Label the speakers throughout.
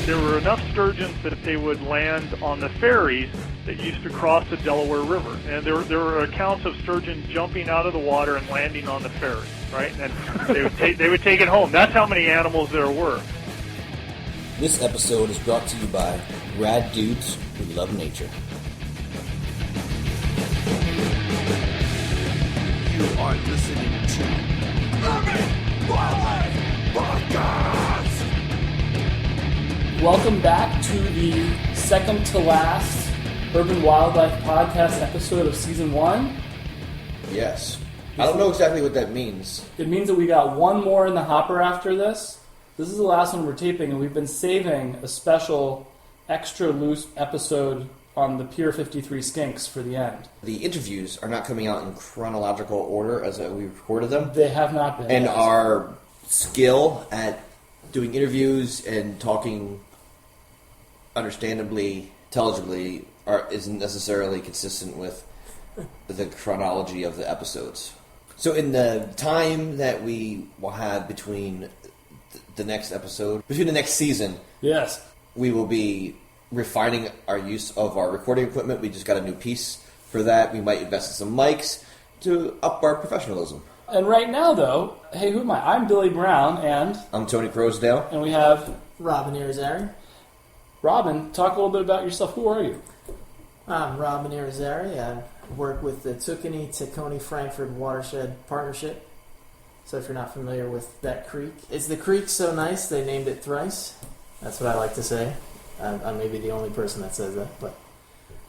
Speaker 1: There were enough sturgeons that they would land on the ferries that used to cross the Delaware River. And there were accounts of sturgeon jumping out of the water and landing on the ferry, right? And they would take it home. That's how many animals there were.
Speaker 2: This episode is brought to you by Rad Dudes Who Love Nature.
Speaker 3: You are listening to Urban Wildlife Podcast!
Speaker 4: Welcome back to the second to last Urban Wildlife Podcast episode of Season 1.
Speaker 2: Yes. I don't know exactly what that means.
Speaker 4: It means that we got one more in the hopper after this. This is the last one we're taping, and we've been saving a special extra loose episode on the Pier 53 skinks for the end.
Speaker 2: The interviews are not coming out in chronological order as we recorded them.
Speaker 4: They have not been.
Speaker 2: And our skill at doing interviews and talking understandably, intelligibly, isn't necessarily consistent with the chronology of the episodes. So in the time that we will have between the next episode, between the next season,
Speaker 4: yes,
Speaker 2: we will be refining our use of our recording equipment. We just got a new piece for that. We might invest in some mics to up our professionalism.
Speaker 4: And right now, though, hey, who am I? I'm Billy Brown, and
Speaker 2: I'm Tony Crosdale.
Speaker 4: And we have
Speaker 5: Robin Irizarry.
Speaker 4: Robin, talk a little bit about yourself. Who are you?
Speaker 5: I'm Robin Irizarry. I work with the Tacony-Frankford Watershed Partnership. So if you're not familiar with that creek, is the creek so nice they named it thrice? That's what I like to say. I may be the only person that says that, but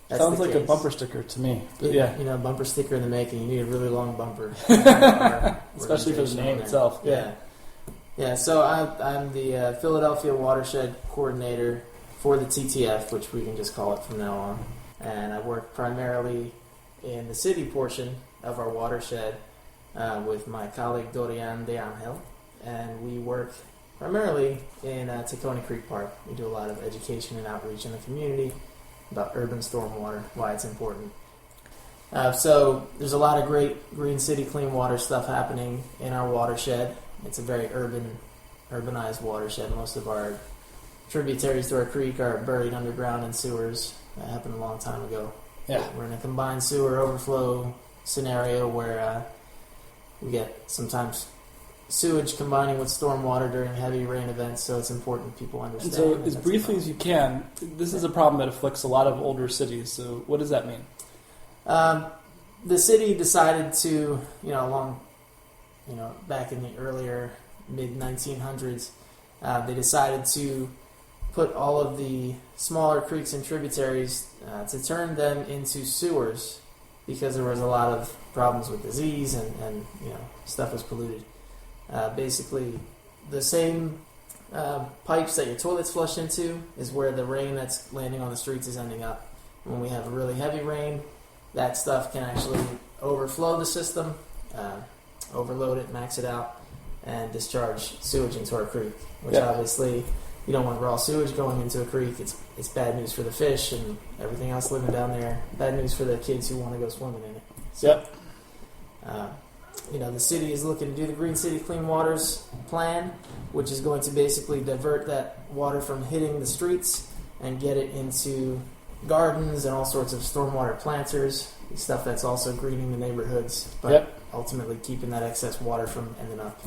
Speaker 5: that's
Speaker 4: sounds
Speaker 5: the
Speaker 4: like
Speaker 5: case.
Speaker 4: A bumper sticker to me.
Speaker 5: Yeah, you know, bumper sticker in the making. You need a really long bumper,
Speaker 4: especially for the name itself.
Speaker 5: Yeah. So I'm the Philadelphia Watershed Coordinator for the TTF, which we can just call it from now on. And I work primarily in the city portion of our watershed with my colleague Dorian De Angel, and we work primarily in Tacony Creek Park. We do a lot of education and outreach in the community about urban stormwater, why it's important. So there's a lot of great Green City Clean Water stuff happening in our watershed. It's a very urbanized watershed. Most of our tributaries to our creek are buried underground in sewers. That happened a long time ago.
Speaker 4: Yeah.
Speaker 5: We're in a combined sewer overflow scenario where we get sometimes sewage combining with stormwater during heavy rain events, so it's important people understand.
Speaker 4: And so, as briefly as you can, this is a problem that afflicts a lot of older cities. So, what does that mean?
Speaker 5: The city decided to, back in the earlier mid-1900s, they decided to put all of the smaller creeks and tributaries to turn them into sewers because there was a lot of problems with disease and stuff was polluted. Basically, the same pipes that your toilets flush into is where the rain that's landing on the streets is ending up. When we have a really heavy rain, that stuff can actually overflow the system, overload it, max it out, and discharge sewage into our creek, which obviously you don't want raw sewage going into a creek. It's bad news for the fish and everything else living down there. Bad news for the kids who want to go swimming in it. So, the city is looking to do the Green City Clean Waters plan, which is going to basically divert that water from hitting the streets and get it into gardens and all sorts of stormwater planters, stuff that's also greening the neighborhoods, but ultimately keeping that excess water from ending up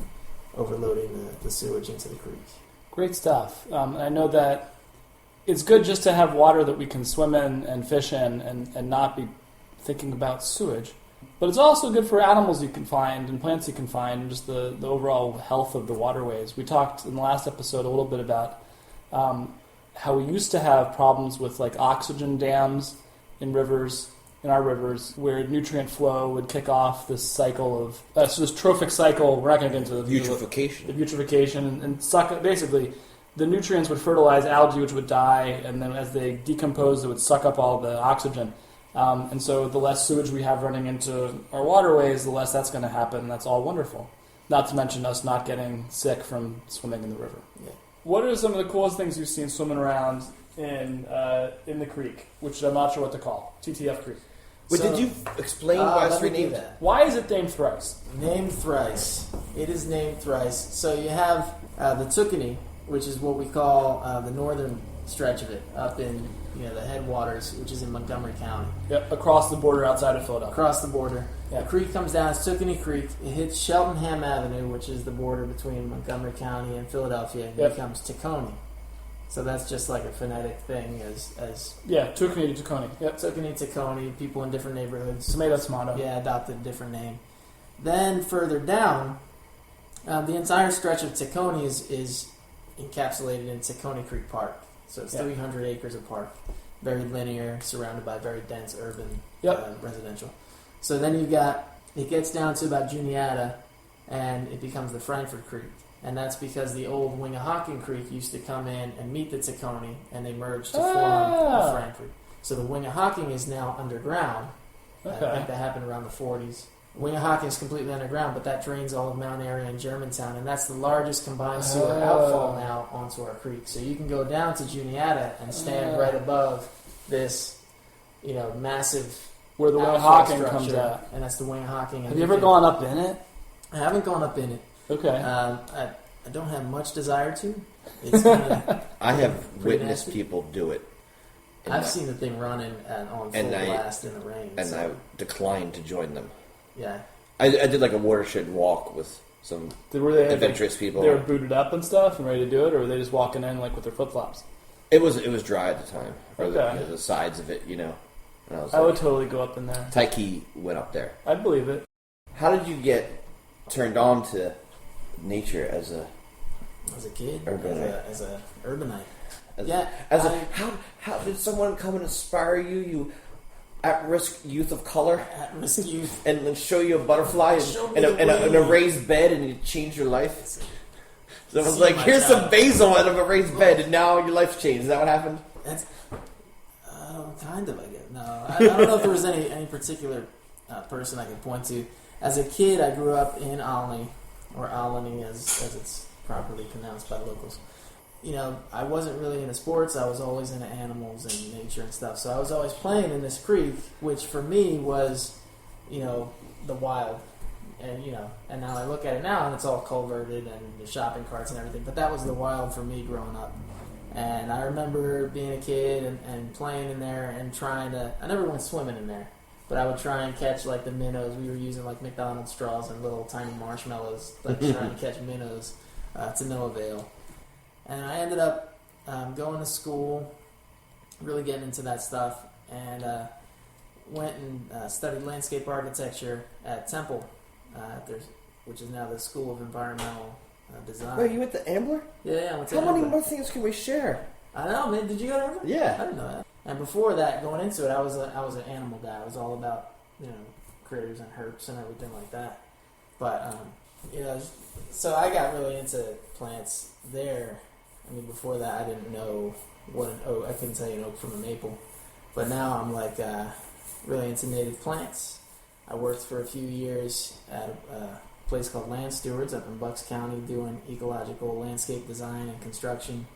Speaker 5: overloading the sewage into the creek.
Speaker 4: Great stuff. I know that it's good just to have water that we can swim in and fish in and not be thinking about sewage. But it's also good for animals you can find and plants you can find and just the overall health of the waterways. We talked in the last episode a little bit about how we used to have problems with like oxygen dams in rivers, in our rivers, where nutrient flow would kick off this cycle of this trophic cycle. We're not going to get into the eutrophication and suck. Basically, the nutrients would fertilize algae, which would die, and then as they decompose, it would suck up all the oxygen. And so the less sewage we have running into our waterways, the less that's going to happen. That's all wonderful. Not to mention us not getting sick from swimming in the river. Yeah. What are some of the coolest things you've seen swimming around in the creek, which I'm not sure what to call, TTF Creek?
Speaker 2: But did you explain why it's renamed that?
Speaker 4: Why is it named thrice?
Speaker 5: Named thrice. It is named thrice. So you have the Tacony, which is what we call the northern stretch of it, up in the headwaters, which is in Montgomery County.
Speaker 4: Yep, across the border outside of Philadelphia.
Speaker 5: Across the border.
Speaker 4: Yeah.
Speaker 5: The creek comes down, it's Tookenny Creek. It hits Cheltenham Avenue, which is the border between Montgomery County and Philadelphia, and it becomes Tacony. So that's just like a phonetic thing as
Speaker 4: yeah, Tookenny to Tacony. Yep.
Speaker 5: Tookenny, Tacony, people in different neighborhoods.
Speaker 4: Tomato.
Speaker 5: Yeah, adopted a different name. Then further down, the entire stretch of Tacony is encapsulated in Tacony Creek Park. So it's 300 acres of park. Very linear, surrounded by very dense urban residential. So then it gets down to about Juniata, and it becomes the Frankfort Creek. And that's because the old Winghahawken Creek used to come in and meet the Tacony, and they merged to form the Frankfort. So the Winghahawken is now underground.
Speaker 4: Okay.
Speaker 5: I think that happened around the 40s. Winghahawken is completely underground, but that drains all of Mount Airy and Germantown, and that's the largest combined sewer outfall now onto our creek. So you can go down to Juniata and stand right above this, massive
Speaker 4: where the Winghahawken comes out,
Speaker 5: and that's the Winghahawken.
Speaker 4: Have you ever gone up in it?
Speaker 5: I haven't gone up in it.
Speaker 4: Okay.
Speaker 5: I don't have much desire to. It's kinda
Speaker 2: I have witnessed
Speaker 5: nasty.
Speaker 2: people do it.
Speaker 5: I've seen the thing running on full blast in the rain.
Speaker 2: And I declined to join them.
Speaker 5: Yeah.
Speaker 2: I did like a watershed walk with some
Speaker 4: Were they
Speaker 2: adventurous people.
Speaker 4: They were booted up and stuff and ready to do it, or were they just walking in like with their flip flops?
Speaker 2: It was dry at the time. Or
Speaker 4: Okay.
Speaker 2: the sides of it, And
Speaker 4: I would totally go up in there.
Speaker 2: Taiki went up there.
Speaker 4: I'd believe it.
Speaker 2: How did you get turned on to nature as a
Speaker 5: kid,
Speaker 2: urbanite?
Speaker 5: as a urbanite?
Speaker 2: How did someone come and inspire you? You at-risk youth of color,
Speaker 5: At-risk youth,
Speaker 2: and then show you a butterfly and a raised bed, and it changed your life. So it was like, here's some basil out of a raised bed, and now your life's changed. Is that what happened?
Speaker 5: That's kind of, I guess. No, I don't know if there was any particular person I could point to. As a kid, I grew up in Alny, or Alany as it's properly pronounced by locals. I wasn't really into sports. I was always into animals and nature and stuff. So I was always playing in this creek, which for me was, the wild. And, and now I look at it now and it's all culverted and the shopping carts and everything. But that was the wild for me growing up. And I remember being a kid and playing in there and trying to, I never went swimming in there, but I would try and catch like the minnows. We were using like McDonald's straws and little tiny marshmallows, like trying to catch minnows to no avail. And I ended up going to school, really getting into that stuff, and went and studied landscape architecture at Temple, which is now the School of Environmental Design.
Speaker 2: Wait, you went to Ambler?
Speaker 5: Yeah, I went to
Speaker 2: How many
Speaker 5: Ambler.
Speaker 2: more things can we share?
Speaker 5: I know, man. Did you go to Ambler?
Speaker 2: Yeah.
Speaker 5: I didn't know that. And before that, going into it, I was an animal guy. I was all about critters and herps and everything like that. But so I got really into plants there. I mean, before that, I didn't know what an oak. I couldn't tell you an oak from a maple. But now I'm like really into native plants. I worked for a few years at a place called Land Stewards up in Bucks County doing ecological landscape design and construction.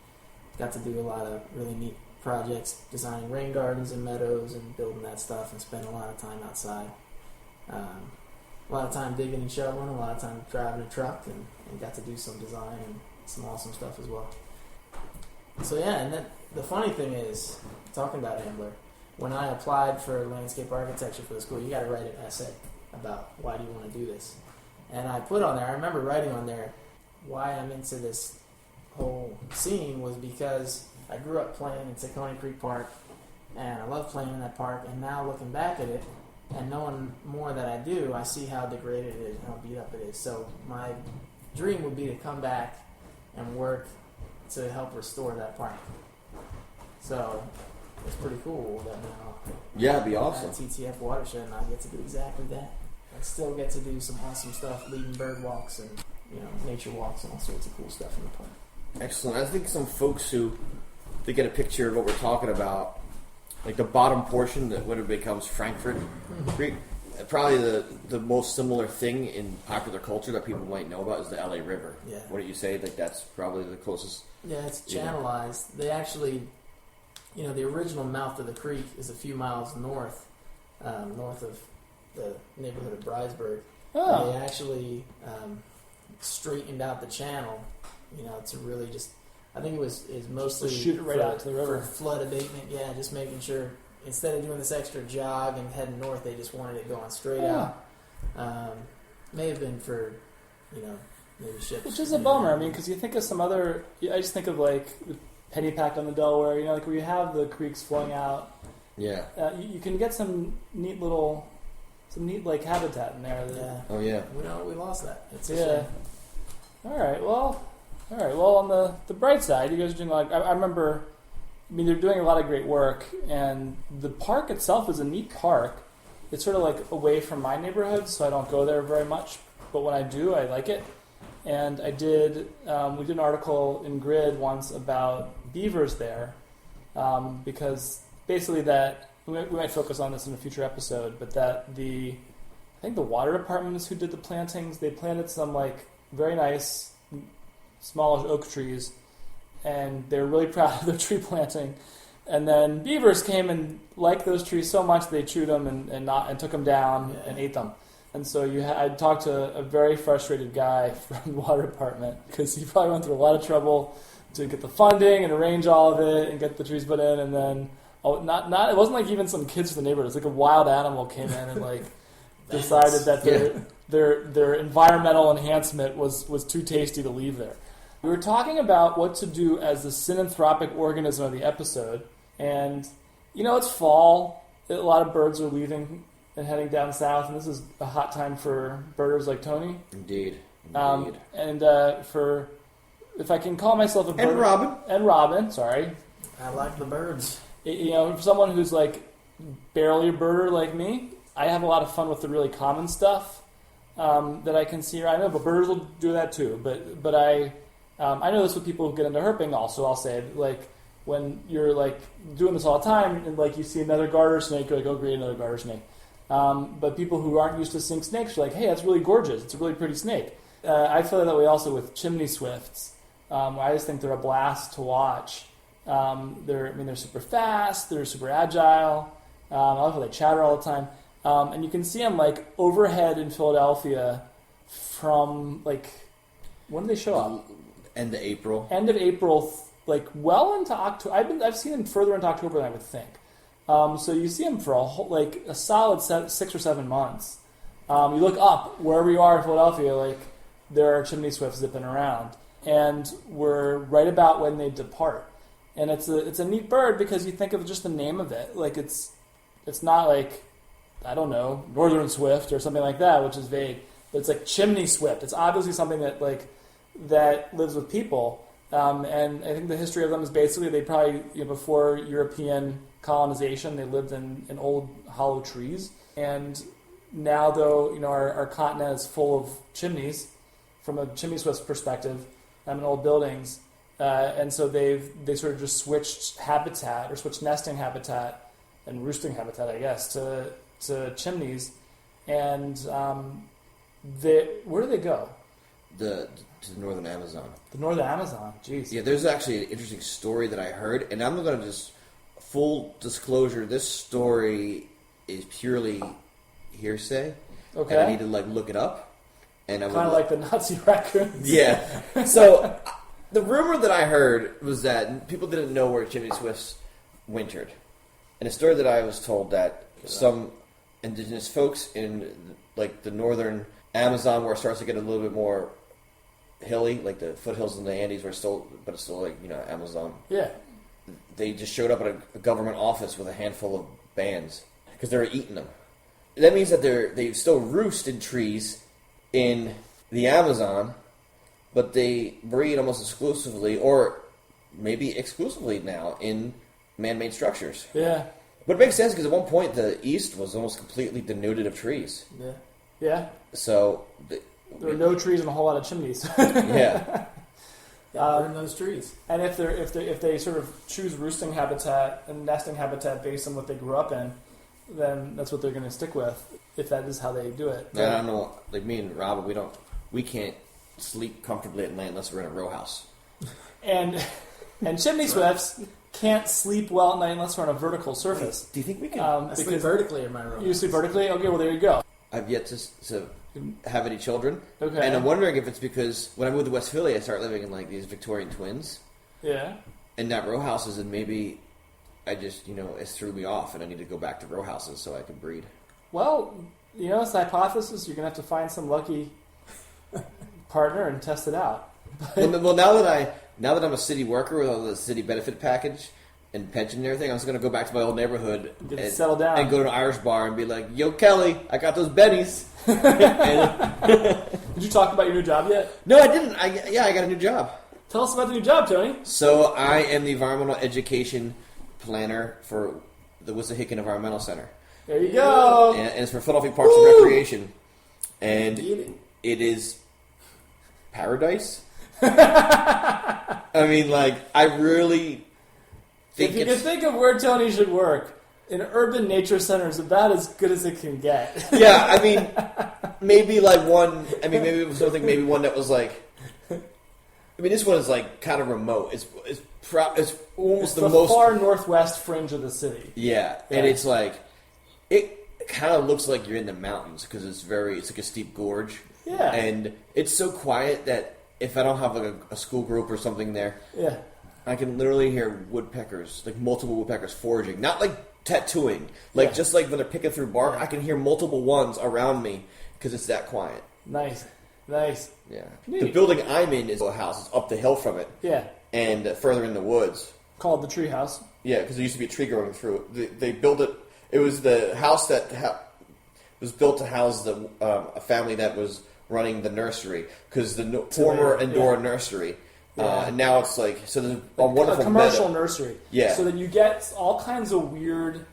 Speaker 5: Got to do a lot of really neat projects, designing rain gardens and meadows and building that stuff, and spent a lot of time outside. A lot of time digging and shoveling, a lot of time driving a truck, and got to do some design and some awesome stuff as well. So yeah, and then the funny thing is, talking about Ambler, when I applied for landscape architecture for the school, you got to write an essay about why do you want to do this. And I put on there, I remember writing on there, why I'm into this whole scene was because I grew up playing in Tacony Creek Park, and I love playing in that park, and now looking back at it, and knowing more that I do, I see how degraded it is and how beat up it is. So my dream would be to come back and work to help restore that park. So it's pretty cool that now
Speaker 2: Yeah, it'd be awesome.
Speaker 5: at TTF Watershed, and I get to do exactly that. I still get to do some awesome stuff, leading bird walks and nature walks and all sorts of cool stuff in the park.
Speaker 2: Excellent. I think some folks who they get a picture of what we're talking about, like the bottom portion that when it becomes Frankfort Creek, probably the most similar thing in popular culture that people might know about is the LA River.
Speaker 5: Yeah.
Speaker 2: Wouldn't you say that that's probably the closest?
Speaker 5: Yeah, it's channelized. They actually, the original mouth of the creek is a few miles north of the neighborhood of Brysburg.
Speaker 4: Oh.
Speaker 5: They actually straightened out the channel, to really just I think it was mostly
Speaker 4: Just shoot it right out to the river.
Speaker 5: for flood abatement. Yeah, just making sure instead of doing this extra jog and heading north, they just wanted it going straight out. May have been for, maybe ships.
Speaker 4: Which is a bummer. I mean, because you think of some other. I just think of like Pennypack on the Delaware. Like where you have the creeks flowing out.
Speaker 2: Yeah.
Speaker 4: You can get some neat like habitat in there.
Speaker 5: Yeah.
Speaker 2: Oh yeah.
Speaker 5: We lost that. It's a
Speaker 4: Yeah.
Speaker 5: shame.
Speaker 4: All right. Well, on the bright side, you guys are doing I remember. I mean, they're doing a lot of great work, and the park itself is a neat park. It's sort of like away from my neighborhood, so I don't go there very much. But when I do, I like it. And we did an article in Grid once about beavers there, because basically we might focus on this in a future episode, but I think the water department is who did the plantings. They planted some like very nice smallish oak trees, and they were really proud of their tree planting. And then beavers came and liked those trees so much they chewed them and took them down and ate them. And so I talked to a very frustrated guy from the water department because he probably went through a lot of trouble to get the funding and arrange all of it and get the trees put in. And then it wasn't like even some kids from the neighborhood. It was like a wild animal came in and like decided that their environmental enhancement was too tasty to leave there. We were talking about what to do as the synanthropic organism of the episode, and it's fall. A lot of birds are leaving and heading down south, and this is a hot time for birders like Tony.
Speaker 2: Indeed.
Speaker 4: And if I can call myself a bird,
Speaker 2: And
Speaker 4: Robin, sorry.
Speaker 5: I like the birds.
Speaker 4: For someone who's like barely a birder like me, I have a lot of fun with the really common stuff that I can see. I know, but birders will do that too. But I know this with people who get into herping also. I'll say, like, when you're like doing this all the time and like you see another garter snake, you're like, oh great, another garter snake. But people who aren't used to seeing snakes are like, hey, that's really gorgeous. It's a really pretty snake. I feel that way also with chimney swifts. I just think they're a blast to watch. They're super fast. They're super agile. I love how they chatter all the time. And you can see them like overhead in Philadelphia from like, when do they show up?
Speaker 2: End of April.
Speaker 4: End of April, like well into October. I've seen them further into October than I would think. So you see them for a solid 6 or 7 months. You look up wherever you are in Philadelphia, like there are chimney swifts zipping around, and we're right about when they depart. And it's a neat bird because you think of just the name of it, like it's not like, I don't know, northern swift or something like that, which is vague. But it's like chimney swift. It's obviously something that lives with people. And I think the history of them is basically they probably before European colonization they lived in old hollow trees. And now though our continent is full of chimneys from a chimney swift's perspective, in old buildings, and so they sort of just switched habitat or switched nesting habitat and roosting habitat, I guess, to chimneys. And where do they go?
Speaker 2: To the northern Amazon.
Speaker 4: The northern Amazon, jeez.
Speaker 2: Yeah, there's actually an interesting story that I heard, and I'm going to just full disclosure. This story is purely hearsay.
Speaker 4: Okay.
Speaker 2: And I need to look it up. And
Speaker 4: kind of like the Nazi raccoons.
Speaker 2: Yeah. So the rumor that I heard was that people didn't know where chimney swifts wintered, and a story that I was told that some indigenous folks in like the northern Amazon, where it starts to get a little bit more hilly, like the foothills in the Andes, but it's still like Amazon.
Speaker 4: Yeah.
Speaker 2: They just showed up at a government office with a handful of bands because they were eating them. That means that they still roost in trees in the Amazon, but they breed almost exclusively, or maybe exclusively now, in man-made structures.
Speaker 4: Yeah.
Speaker 2: But it makes sense because at one point the East was almost completely denuded of trees.
Speaker 5: Yeah.
Speaker 4: Yeah.
Speaker 2: So
Speaker 4: there are no trees and a whole lot of chimneys.
Speaker 2: Yeah.
Speaker 5: Burn those trees.
Speaker 4: And if they sort of choose roosting habitat and nesting habitat based on what they grew up in, then that's what they're going to stick with. If that is how they do it.
Speaker 2: I don't know. Like me and Robin, we can't sleep comfortably at night unless we're in a row house.
Speaker 4: And chimney swifts can't sleep well at night unless we're on a vertical surface.
Speaker 2: Do you think we can?
Speaker 5: I sleep vertically in my room.
Speaker 4: You sleep vertically? Okay, well there you go.
Speaker 2: I've yet to have any children.
Speaker 4: Okay.
Speaker 2: And I'm wondering if it's because when I moved to West Philly, I started living in like these Victorian twins.
Speaker 4: Yeah.
Speaker 2: and not row houses, and maybe I just, it threw me off, and I need to go back to row houses so I can breed.
Speaker 4: Well, it's a hypothesis. You're going to have to find some lucky partner and test it out.
Speaker 2: Well, now that I'm a city worker with all the city benefit package and pension and everything, I'm just going to go back to my old neighborhood and
Speaker 4: settle down
Speaker 2: and go to an Irish bar and be like, "Yo, Kelly, I got those bennies."
Speaker 4: Did you talk about your new job yet?
Speaker 2: No, I didn't. I got a new job.
Speaker 4: Tell us about the new job, Tony.
Speaker 2: So I am the environmental education planner for the Wissahickon Environmental Center.
Speaker 4: There you go.
Speaker 2: And it's for Philadelphia Parks and Recreation. And it is paradise. I mean, I really think
Speaker 4: if you can think of where Tony should work, an urban nature center is about as good as it can get.
Speaker 2: Yeah, I mean, maybe one. I mean, maybe it was something. Maybe one that was this one is kind of remote. It's almost the most
Speaker 4: far northwest fringe of the city.
Speaker 2: Yeah, and it's it kind of looks like you're in the mountains because it's like a steep gorge.
Speaker 4: Yeah,
Speaker 2: and it's so quiet that if I don't have a school group or something there,
Speaker 4: yeah,
Speaker 2: I can literally hear woodpeckers, multiple woodpeckers foraging, not tattooing, just when they're picking through bark. I can hear multiple ones around me because it's that quiet.
Speaker 4: Nice.
Speaker 2: Yeah.
Speaker 4: Neat.
Speaker 2: The building I'm in is a house. It's up the hill from it.
Speaker 4: Yeah.
Speaker 2: And further in the woods.
Speaker 4: Called the tree house.
Speaker 2: Yeah, because there used to be a tree growing through it. They built it. It was the house that was built to house a family that was running the nursery. Because the former Endora nursery. And now it's a wonderful
Speaker 4: commercial
Speaker 2: meadow.
Speaker 4: Nursery.
Speaker 2: Yeah.
Speaker 4: So that you get all kinds of weird,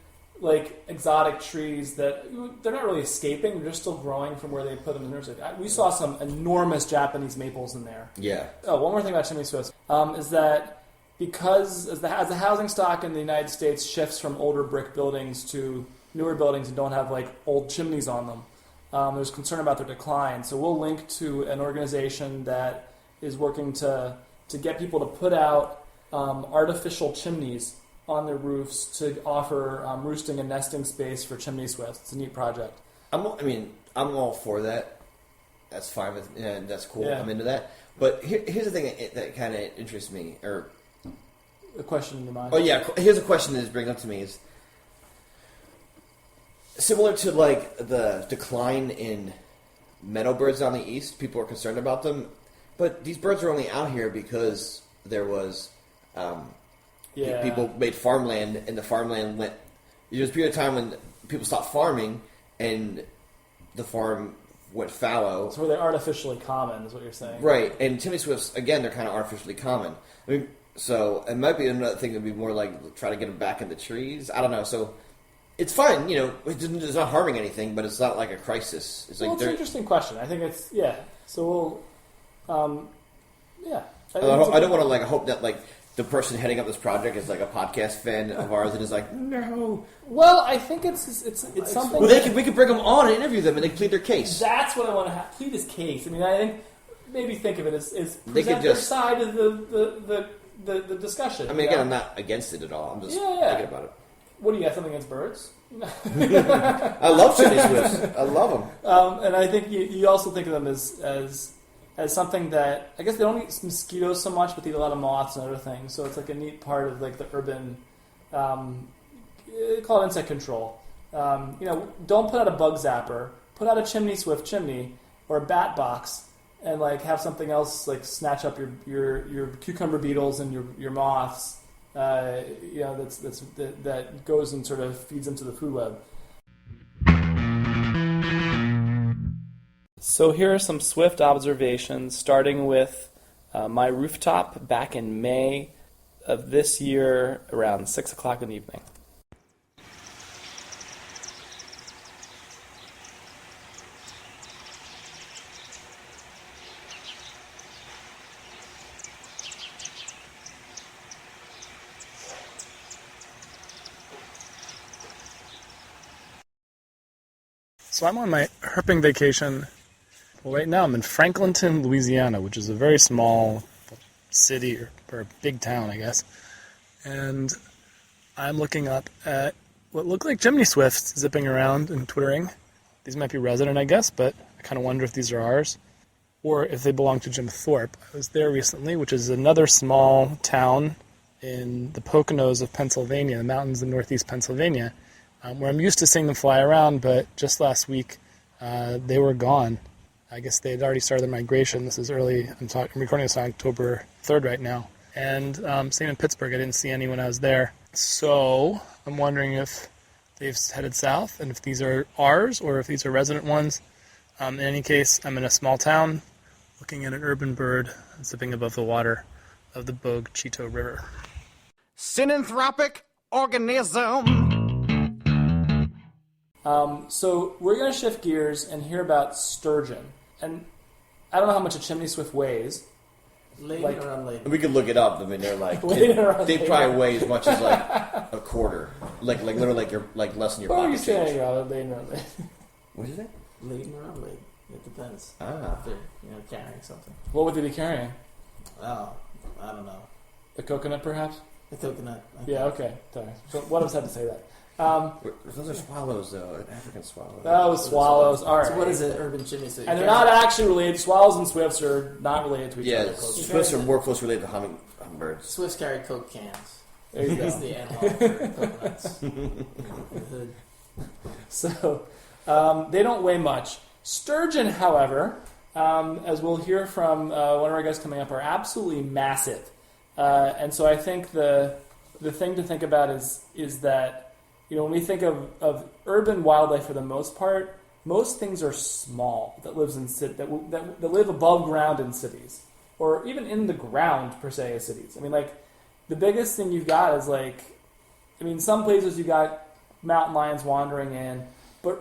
Speaker 4: exotic trees that they're not really escaping. They're still growing from where they put them in the nursery. We saw some enormous Japanese maples in there.
Speaker 2: Yeah.
Speaker 4: Oh, one more thing about chimney swifts is that because as the housing stock in the United States shifts from older brick buildings to newer buildings that don't have old chimneys on them, there's concern about their decline. So we'll link to an organization that is working to get people to put out artificial chimneys on their roofs to offer roosting and nesting space for chimney swifts. It's a neat project.
Speaker 2: I'm all for that. That's fine with, and that's cool.
Speaker 4: Yeah.
Speaker 2: I'm into that. But here's the thing that kind of interests me, or
Speaker 4: A question in your mind.
Speaker 2: oh yeah, here's a question that brings up to me is similar to the decline in meadow birds down the east. People are concerned about them, but these birds are only out here because there was. People made farmland, and the farmland went. There was a period of time when people stopped farming, and the farm went fallow.
Speaker 4: So were they artificially common, is what you're saying?
Speaker 2: Right, and chimney swifts, again, they're kind of artificially common. I mean, so it might be another thing that would be more try to get them back in the trees. I don't know. So it's fine, it's not harming anything, but it's not like a crisis. It's
Speaker 4: it's an interesting question. I think it's, So we'll,
Speaker 2: I don't want to hope that the person heading up this project is a podcast fan of ours and is no.
Speaker 4: Well, I think it's something.
Speaker 2: Well, we could bring them on and interview them and they plead their case.
Speaker 4: That's what I want to have. Plead his case. I mean, I think maybe think of it as
Speaker 2: They
Speaker 4: present
Speaker 2: could
Speaker 4: their
Speaker 2: just-
Speaker 4: side of the discussion.
Speaker 2: I mean, again, I'm not against it at all. I'm just
Speaker 4: Yeah.
Speaker 2: thinking about it.
Speaker 4: What do you have something against birds?
Speaker 2: I love chimney swifts. I love them.
Speaker 4: And I think you also think of them as something that, I guess they don't eat mosquitoes so much, but they eat a lot of moths and other things. So it's a neat part of the urban, call it insect control. Don't put out a bug zapper. Put out a chimney swift chimney or a bat box, and have something else snatch up your cucumber beetles and your moths. That goes and sort of feeds into the food web. So here are some swift observations, starting with my rooftop back in May of this year around 6 o'clock in the evening. So I'm on my herping vacation. Well, right now I'm in Franklinton, Louisiana, which is a very small city or a big town, I guess. And I'm looking up at what look like chimney swifts zipping around and twittering. These might be resident, I guess, but I kind of wonder if these are ours. or if they belong to Jim Thorpe. I was there recently, which is another small town in the Poconos of Pennsylvania, the mountains of northeast Pennsylvania, where I'm used to seeing them fly around, but just last week they were gone. I guess they had already started their migration. This is early. I'm recording this on October 3rd right now. And same in Pittsburgh. I didn't see any when I was there. So I'm wondering if they've headed south and if these are ours or if these are resident ones. In any case, I'm in a small town looking at an urban bird zipping above the water of the Bogue Chito River.
Speaker 3: Synanthropic organism.
Speaker 4: So we're going to shift gears and hear about sturgeon. And I don't know how much a chimney swift weighs.
Speaker 5: Laden or unladen?
Speaker 2: We could look it up. I mean, they're like they probably weigh as much as like a quarter, like literally like less than your
Speaker 4: What are you
Speaker 2: pocket change.
Speaker 4: saying, laden or unladen?
Speaker 2: What is it?
Speaker 5: Laden or unladen? It depends.
Speaker 2: Ah.
Speaker 5: If they're carrying something.
Speaker 4: What would they be carrying?
Speaker 5: Oh, I don't know.
Speaker 4: A coconut, perhaps?
Speaker 5: A coconut.
Speaker 4: Yeah, okay. Sorry. So one of us had to say that.
Speaker 2: Those are swallows, though. An African swallow.
Speaker 4: Oh, swallows. All right.
Speaker 5: So what is an urban chimney swift?
Speaker 4: And they're not actually related. Swallows and swifts are not related to each other.
Speaker 2: Yeah, swifts are more closely related to hummingbirds.
Speaker 5: Swifts carry Coke cans.
Speaker 4: There you
Speaker 5: That's
Speaker 4: go.
Speaker 5: the analog for coconuts. The hood.
Speaker 4: So they don't weigh much. Sturgeon, however, as we'll hear from one of our guys coming up, are absolutely massive. And so I think the thing to think about is that, when we think of urban wildlife for the most part, most things are small that live above ground in cities, or even in the ground per se as cities. I mean, like the biggest thing you've got is some places you got mountain lions wandering in,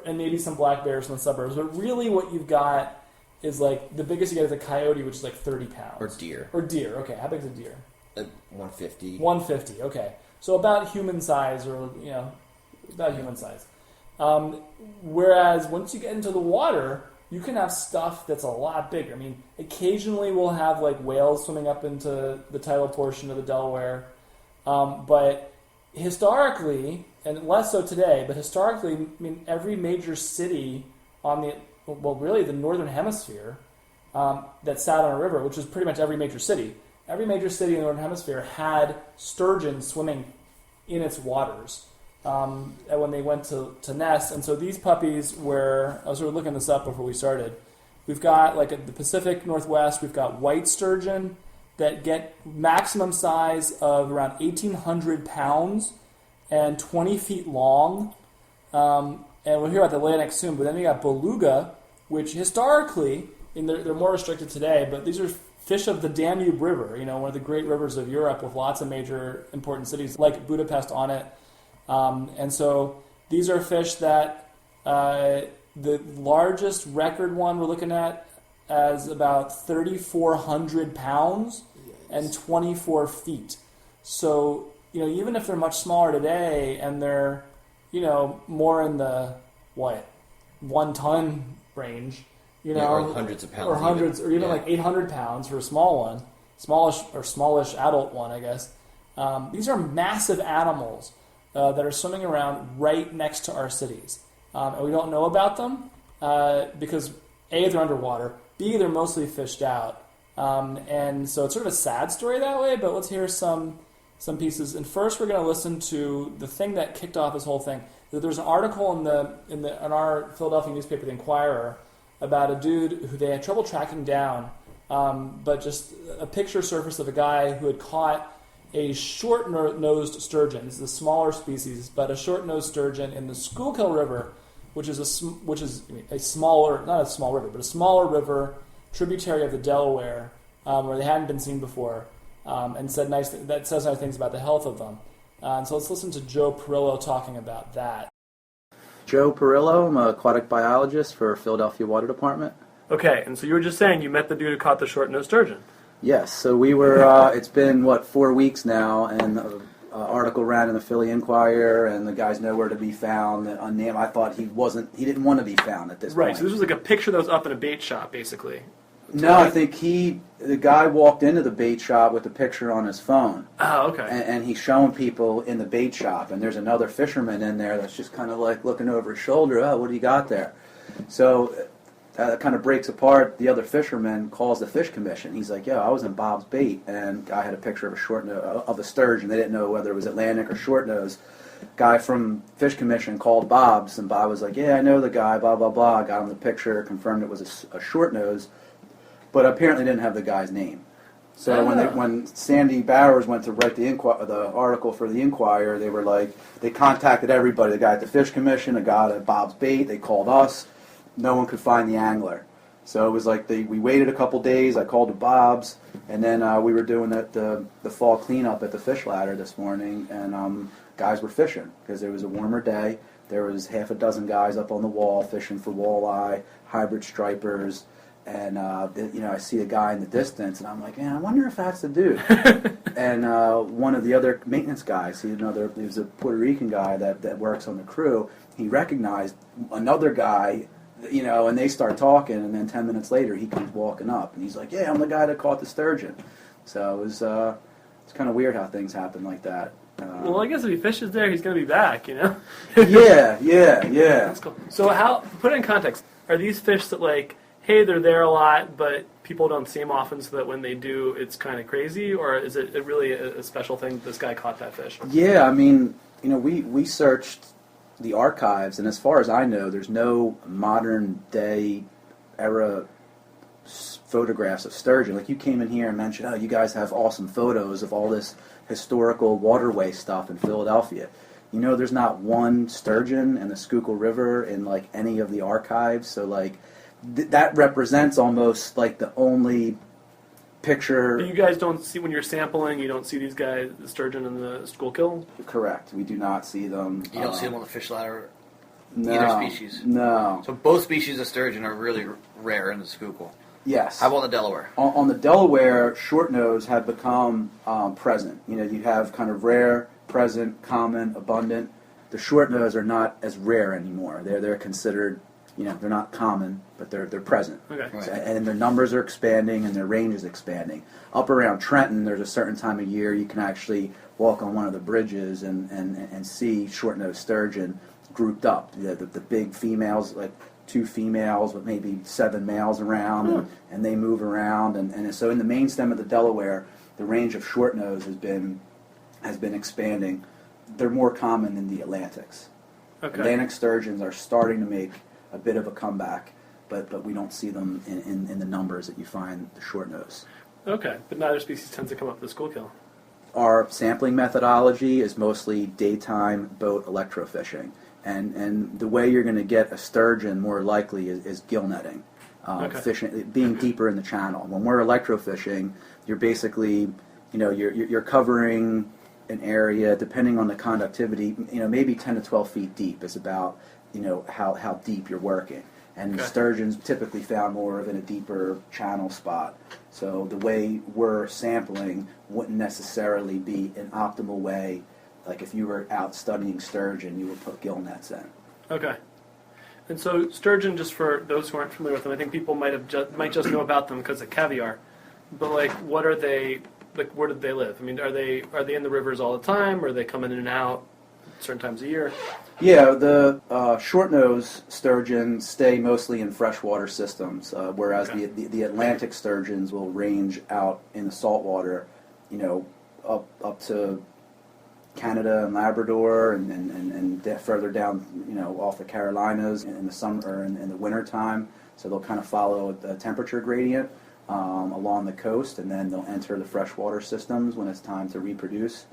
Speaker 4: and maybe some black bears in the suburbs. But really, what you've got is like the biggest you get is a coyote, which is like 30 pounds.
Speaker 2: Or deer.
Speaker 4: Okay, how big is a deer?
Speaker 2: 150.
Speaker 4: 150. Okay, so about human size, or about human size. Whereas once you get into the water, you can have stuff that's a lot bigger. I mean, occasionally we'll have like whales swimming up into the tidal portion of the Delaware, but historically, and less so today, but historically, I mean, every major city on the northern hemisphere that sat on a river, which is pretty much every major city in the northern hemisphere had sturgeon swimming in its waters when they went to nest. And so these puppies I was sort of looking this up before we started. We've got, like, at the Pacific Northwest, we've got white sturgeon that get maximum size of around 1,800 pounds and 20 feet long. And we'll hear about the Atlantic soon. But then you got beluga, which historically, and they're more restricted today, but these are fish of the Danube River, one of the great rivers of Europe with lots of major important cities like Budapest on it. And so these are fish that the largest record one we're looking at as about 3,400 pounds and 24 feet. So, even if they're much smaller today and they're, more in the, 1 ton range,
Speaker 2: or hundreds of pounds.
Speaker 4: Or even like 800 pounds for a small one, smallish adult one, I guess. These are massive animals that are swimming around right next to our cities. And we don't know about them because A, they're underwater, B, they're mostly fished out. And so it's sort of a sad story that way, but let's hear some pieces. And first we're going to listen to the thing that kicked off this whole thing. There's an article in our Philadelphia newspaper, The Inquirer, about a dude who they had trouble tracking down, but just a picture surfaced of a guy who had caught a short-nosed sturgeon. This is a smaller species, but a short-nosed sturgeon in the Schuylkill River, which is a smaller, not a small river, but a smaller river tributary of the Delaware, where they hadn't been seen before, and says nice things about the health of them. So let's listen to Joe Perillo talking about that.
Speaker 6: Joe Perillo, I'm an aquatic biologist for Philadelphia Water Department.
Speaker 4: Okay, and so you were just saying you met the dude who caught the short-nosed sturgeon.
Speaker 6: Yes, so we were, it's been, 4 weeks now, and the article ran in the Philly Inquirer, and the guy's nowhere to be found. Unnamed. I thought he didn't want to be found at this point.
Speaker 4: Right, so this was like a picture that was up in a bait shop, basically.
Speaker 6: No, I think the guy walked into the bait shop with a picture on his phone.
Speaker 4: Oh, okay.
Speaker 6: And he's showing people in the bait shop, and there's another fisherman in there that's just kind of like looking over his shoulder. Oh, what do you got there? So kind of breaks apart. The other fisherman calls the fish commission. He's like, "Yeah, I was in Bob's Bait, and I had a picture of a sturgeon. They didn't know whether it was Atlantic or short nose. Guy from Fish Commission called Bob's, and Bob was like, "Yeah, I know the guy. Blah blah blah." Got him the picture, confirmed it was a short nose, but apparently didn't have the guy's name. So when Sandy Bowers went to write the article for the Inquirer, they were like, they contacted everybody. The guy at the Fish Commission, the guy at Bob's Bait. They called us. No one could find the angler. So it was like we waited a couple days. I called to Bob's, and then we were doing the fall cleanup at the fish ladder this morning, and guys were fishing because it was a warmer day. There was half a dozen guys up on the wall fishing for walleye, hybrid stripers. And I see a guy in the distance, and I'm like, man, I wonder if that's the dude. And one of the other maintenance guys, he was a Puerto Rican guy that works on the crew. He recognized another guy, and they start talking, and then 10 minutes later, he comes walking up, and he's like, yeah, I'm the guy that caught the sturgeon. So it's kind of weird how things happen like that.
Speaker 7: Well, I guess if he fishes there, he's going to be back,
Speaker 6: Yeah.
Speaker 7: That's cool. So put it in context, are these fish that hey, they're there a lot, but people don't see them often, so that when they do, it's kind of crazy? Or is it really a special thing that this guy caught that fish?
Speaker 6: Yeah, I mean, we searched the archives, and as far as I know, there's no modern day era photographs of sturgeon. Like, you came in here and mentioned, oh, you guys have awesome photos of all this historical waterway stuff in Philadelphia. There's not one sturgeon in the Schuylkill River in, any of the archives, so, that represents almost the only picture.
Speaker 7: But you guys don't see, when you're sampling, you don't see these guys, the sturgeon and the Schuylkill?
Speaker 6: Correct. We do not see them.
Speaker 2: You don't see them on the fish ladder,
Speaker 6: no,
Speaker 2: either species?
Speaker 6: No.
Speaker 2: So both species of sturgeon are really rare in the Schuylkill?
Speaker 6: Yes.
Speaker 2: How about the Delaware?
Speaker 6: On the Delaware, short nose have become present. You have kind of rare, present, common, abundant. The short nose are not as rare anymore. They're considered... they're not common, but they're present.
Speaker 7: Okay.
Speaker 2: Right.
Speaker 6: And their numbers are expanding and their range is expanding. Up around Trenton, there's a certain time of year you can actually walk on one of the bridges and see short-nosed sturgeon grouped up. The big females, 2 females with maybe 7 males around, and they move around. And so in the main stem of the Delaware, the range of short-nose has been expanding. They're more common than the Atlantics.
Speaker 7: Okay.
Speaker 6: Atlantic sturgeons are starting to make a bit of a comeback, but we don't see them in the numbers that you find the short nose.
Speaker 7: Okay, but neither species tends to come up the Schuylkill.
Speaker 6: Our sampling methodology is mostly daytime boat electrofishing, and the way you're going to get a sturgeon more likely is gill netting, fishing, being deeper in the channel. When we're electrofishing, you're basically, you're covering an area depending on the conductivity, maybe 10 to 12 feet deep is about how deep you're working. And sturgeon's typically found more in a deeper channel spot. So the way we're sampling wouldn't necessarily be an optimal way. Like if you were out studying sturgeon, you would put gill nets in.
Speaker 7: Okay. And so sturgeon, just for those who aren't familiar with them, I think people might just know about them because of caviar. But what are they? Where did they live? I mean, are they in the rivers all the time, or are they coming in and out certain times of year?
Speaker 6: Yeah, the short-nosed sturgeon stay mostly in freshwater systems, whereas the Atlantic sturgeons will range out in the saltwater, up to Canada and Labrador, and further down, off the Carolinas in the summer or in the winter time. So they'll kind of follow the temperature gradient along the coast, and then they'll enter the freshwater systems when it's time to reproduce.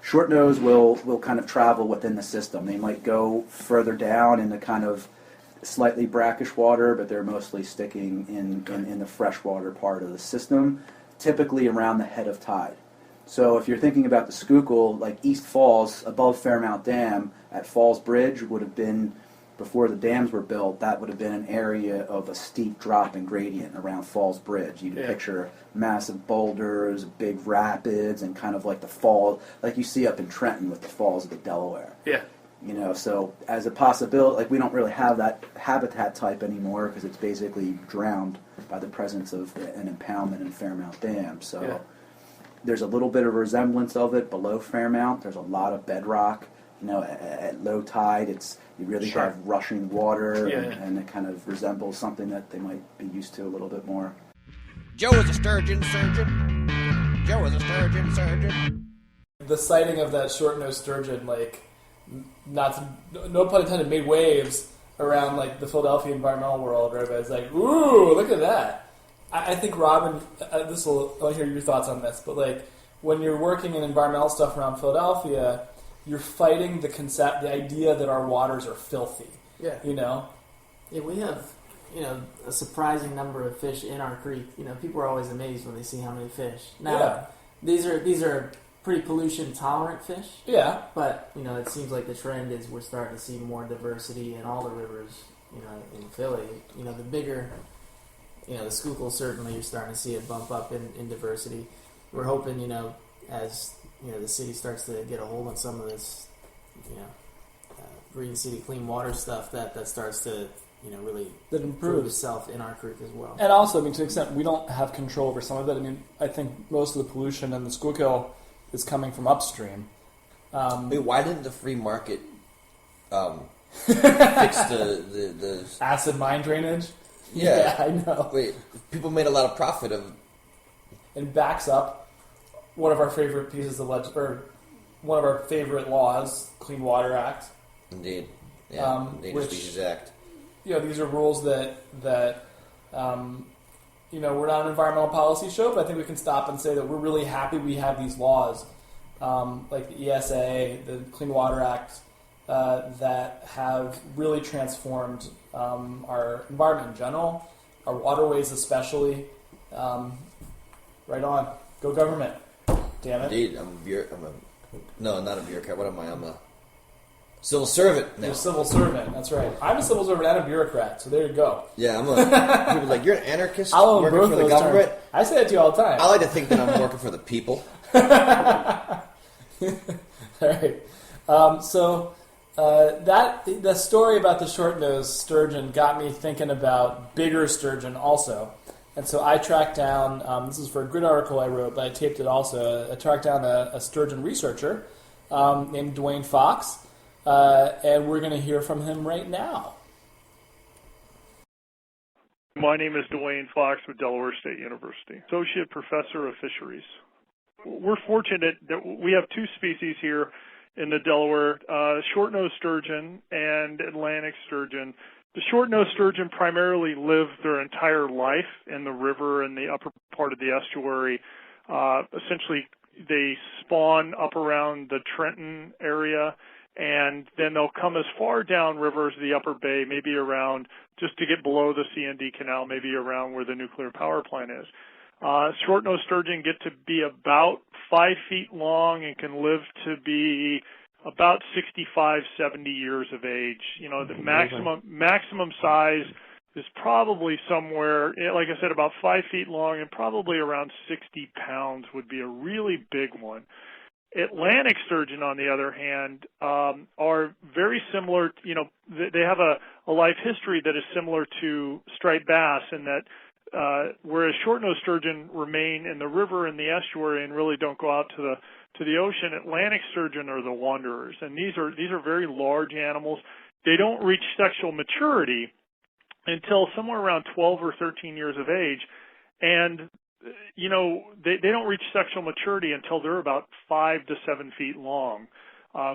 Speaker 6: Short nose will kind of travel within the system. They might go further down in the kind of slightly brackish water, but they're mostly sticking in the freshwater part of the system, typically around the head of tide. So if you're thinking about the Schuylkill, East Falls, above Fairmount Dam, at Falls Bridge would have been, before the dams were built, that would have been an area of a steep drop in gradient around Falls Bridge. You'd picture massive boulders, big rapids, and kind of like the fall, like you see up in Trenton with the falls of the Delaware.
Speaker 7: Yeah.
Speaker 6: So as a possibility, we don't really have that habitat type anymore because it's basically drowned by the presence of an impoundment in Fairmount Dam. So there's a little bit of resemblance of it below Fairmount. There's a lot of bedrock. at low tide, you really have rushing water,
Speaker 7: Yeah.
Speaker 6: and it kind of resembles something that they might be used to a little bit more.
Speaker 3: Joe is a sturgeon surgeon. Joe is a sturgeon surgeon.
Speaker 4: The sighting of that short-nosed sturgeon, like, no pun intended, made waves around like the Philadelphia environmental world, where everybody's like, "Ooh, look at that!" I think Robin, I'll hear your thoughts on this, but like when you're working in environmental stuff around Philadelphia, you're fighting the idea that our waters are filthy.
Speaker 5: Yeah. Yeah, we have, a surprising number of fish in our creek. People are always amazed when they see how many fish. Now, these are pretty pollution tolerant fish.
Speaker 4: Yeah.
Speaker 5: But, it seems like the trend is we're starting to see more diversity in all the rivers, in Philly. The bigger, the Schuylkill, certainly you're starting to see it bump up in diversity. We're hoping, as, the city starts to get a hold on some of this, Green City Clean Water stuff, that starts to, really
Speaker 4: that
Speaker 5: improve itself in our creek as well.
Speaker 4: And also, to an extent, we don't have control over some of it. I think most of the pollution in the Schuylkill is coming from upstream.
Speaker 2: Why didn't the free market fix the
Speaker 4: acid mine drainage?
Speaker 2: Yeah,
Speaker 4: I know.
Speaker 2: Wait, people made a lot of profit of.
Speaker 4: And backs up one of our favorite pieces of or one of our favorite laws, Clean Water Act.
Speaker 2: Indeed, yeah, Endangered Species Act.
Speaker 4: These are rules that we're not an environmental policy show, but I think we can stop and say that we're really happy we have these laws, like the ESA, the Clean Water Act, that have really transformed our environment in general, our waterways especially. Right on. Go government. Damn it.
Speaker 2: Indeed, no, not a bureaucrat. What am I? I'm a civil servant now.
Speaker 4: You're a civil servant. That's right. I'm a civil servant and a bureaucrat, so there you go.
Speaker 2: Yeah, people are like, you're an anarchist
Speaker 4: I'll own
Speaker 2: working
Speaker 4: both
Speaker 2: for the
Speaker 4: those
Speaker 2: government.
Speaker 4: terms. I say it to you all the time.
Speaker 2: I like to think that I'm working for the people.
Speaker 4: All right. The story about the short-nosed sturgeon got me thinking about bigger sturgeon also. And so I tracked down, this is for a good article I wrote, but I taped it also. I tracked down a sturgeon researcher named Dwayne Fox, and we're going to hear from him right now.
Speaker 1: My name is Dwayne Fox with Delaware State University, Associate Professor of Fisheries. We're fortunate that we have two species here in the Delaware, short-nosed sturgeon and Atlantic sturgeon. The short-nosed sturgeon primarily live their entire life in the river and the upper part of the estuary. Essentially, they spawn up around the Trenton area, and then they'll come as far downriver as the upper bay, maybe around just to get below the C&D Canal, maybe around where the nuclear power plant is. Short-nosed sturgeon get to be about 5 feet long and can live to be about 65, 70 years of age. The maximum size is probably somewhere, like I said, about 5 feet long and probably around 60 pounds would be a really big one. Atlantic sturgeon, on the other hand, are very similar. They have a life history that is similar to striped bass in that whereas short-nosed sturgeon remain in the river and the estuary and really don't go out to the ocean, Atlantic sturgeon are the wanderers, and these are very large animals. They don't reach sexual maturity until somewhere around 12 or 13 years of age, and they don't reach sexual maturity until they're about 5 to 7 feet long.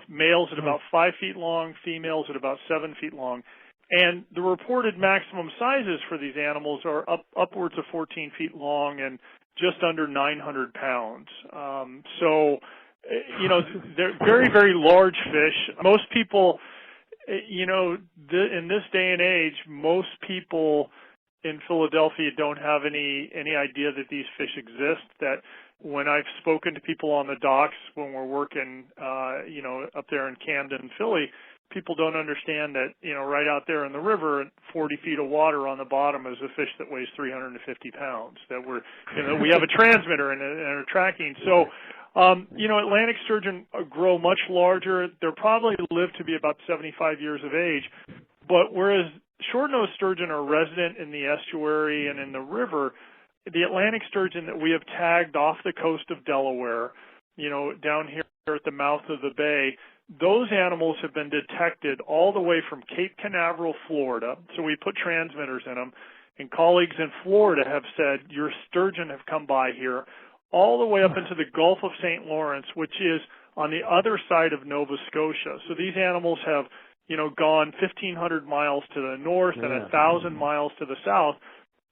Speaker 1: Males at about 5 feet long, females at about 7 feet long. And the reported maximum sizes for these animals are upwards of 14 feet long and just under 900 pounds. They're very, very large fish. Most people, in this day and age, most people in Philadelphia don't have any idea that these fish exist. That when I've spoken to people on the docks when we're working, up there in Camden, Philly, people don't understand that, right out there in the river, 40 feet of water on the bottom is a fish that weighs 350 pounds. That we have a transmitter and are tracking. So, Atlantic sturgeon grow much larger. They'll probably live to be about 75 years of age. But whereas short-nosed sturgeon are resident in the estuary and in the river, the Atlantic sturgeon that we have tagged off the coast of Delaware, down here at the mouth of the bay, those animals have been detected all the way from Cape Canaveral, Florida. So we put transmitters in them, and colleagues in Florida have said, your sturgeon have come by here, all the way up into the Gulf of St. Lawrence, which is on the other side of Nova Scotia. So these animals have, gone 1,500 miles to the north and 1,000 miles to the south,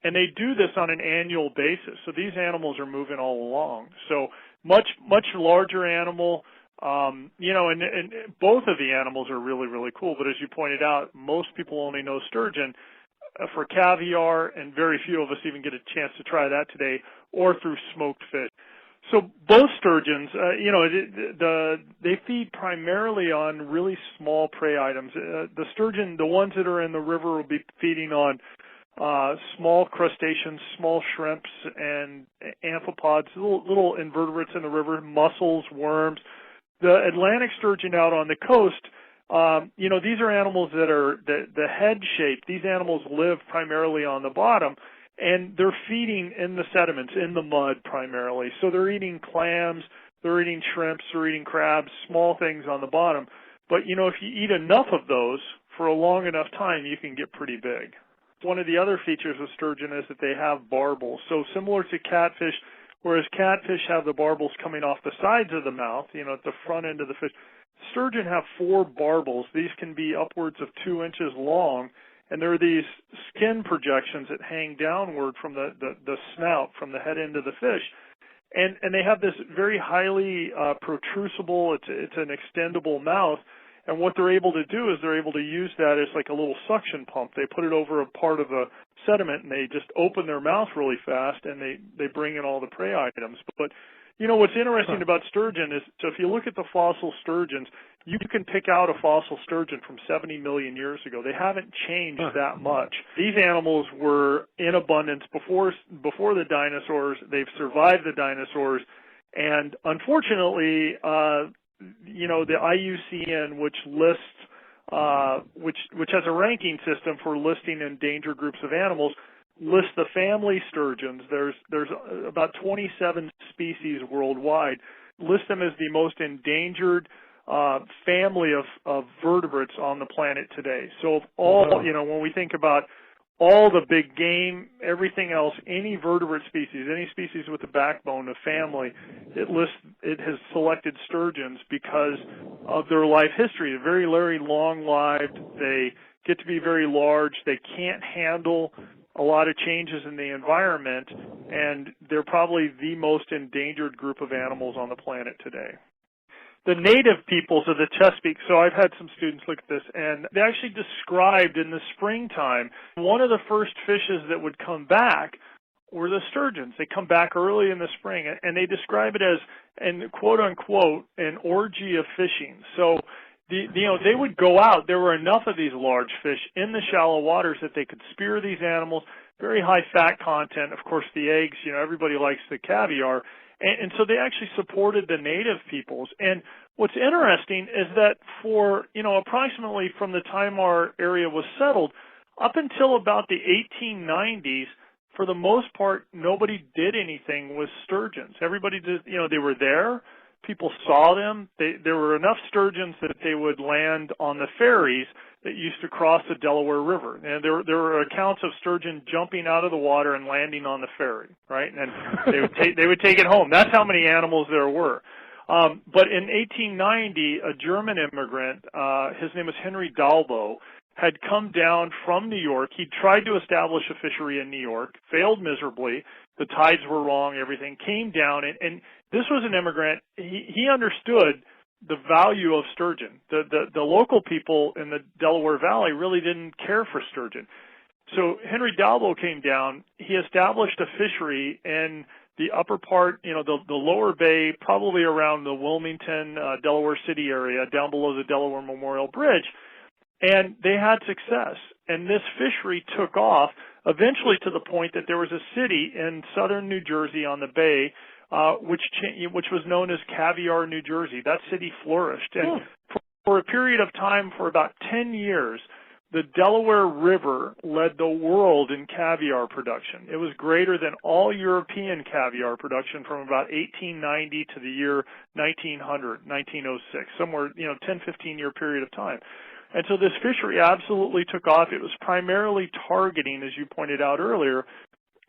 Speaker 1: and they do this on an annual basis. So these animals are moving all along. So much larger animal, and both of the animals are really, really cool. But as you pointed out, most people only know sturgeon for caviar, and very few of us even get a chance to try that today, or through smoked fish. So both sturgeons, they feed primarily on really small prey items. The sturgeon, the ones that are in the river, will be feeding on small crustaceans, small shrimps, and amphipods, little invertebrates in the river, mussels, worms. The Atlantic sturgeon out on the coast, these are animals that are the head shape. These animals live primarily on the bottom, and they're feeding in the sediments, in the mud primarily. So they're eating clams, they're eating shrimps, they're eating crabs, small things on the bottom. But, if you eat enough of those for a long enough time, you can get pretty big. One of the other features of sturgeon is that they have barbels. So similar to catfish, whereas catfish have the barbels coming off the sides of the mouth, at the front end of the fish, sturgeon have 4 barbels. These can be upwards of 2 inches long, and there are these skin projections that hang downward from the snout, from the head end of the fish. And they have this very highly protrusible, it's an extendable mouth. And what they're able to do is they're able to use that as like a little suction pump. They put it over a part of the sediment, and they just open their mouth really fast, and they bring in all the prey items. But, what's interesting about sturgeon is, so if you look at the fossil sturgeons, you can pick out a fossil sturgeon from 70 million years ago. They haven't changed that much. These animals were in abundance before the dinosaurs. They've survived the dinosaurs. And unfortunately, the IUCN, which lists, which has a ranking system for listing endangered groups of animals, lists the family sturgeons. There's about 27 species worldwide. List them as the most endangered family of vertebrates on the planet today. So of all, when we think about all the big game, everything else, any vertebrate species, any species with a backbone, a family, it has selected sturgeons because of their life history. They're very, very long-lived. They get to be very large. They can't handle a lot of changes in the environment, and they're probably the most endangered group of animals on the planet today. The native peoples of the Chesapeake, so I've had some students look at this, and they actually described in the springtime, one of the first fishes that would come back were the sturgeons. They come back early in the spring, and they describe it as, and quote unquote, an orgy of fishing. So, they would go out. There were enough of these large fish in the shallow waters that they could spear these animals, very high fat content. Of course, the eggs, everybody likes the caviar. And so they actually supported the native peoples. And what's interesting is that for, approximately from the time our area was settled up until about the 1890s, for the most part, nobody did anything with sturgeons. Everybody did, they were there. People saw them. There were enough sturgeons that they would land on the ferries that used to cross the Delaware River. And there were accounts of sturgeon jumping out of the water and landing on the ferry, right? And they would take it home. That's how many animals there were. But in 1890, a German immigrant, his name was Henry Dalbo, had come down from New York. He tried to establish a fishery in New York, failed miserably. The tides were wrong, everything. Came down, and this was an immigrant. He understood the value of sturgeon. The local people in the Delaware Valley really didn't care for sturgeon. So Henry Dalbo came down. He established a fishery in the upper part, the lower bay, probably around the Wilmington, Delaware City area, down below the Delaware Memorial Bridge. And they had success. And this fishery took off eventually to the point that there was a city in southern New Jersey on the bay, which was known as Caviar, New Jersey. That city flourished. And for a period of time, for about 10 years, the Delaware River led the world in caviar production. It was greater than all European caviar production from about 1890 to the year 1900, 1906, somewhere, 10, 15-year period of time. And so this fishery absolutely took off. It was primarily targeting, as you pointed out earlier,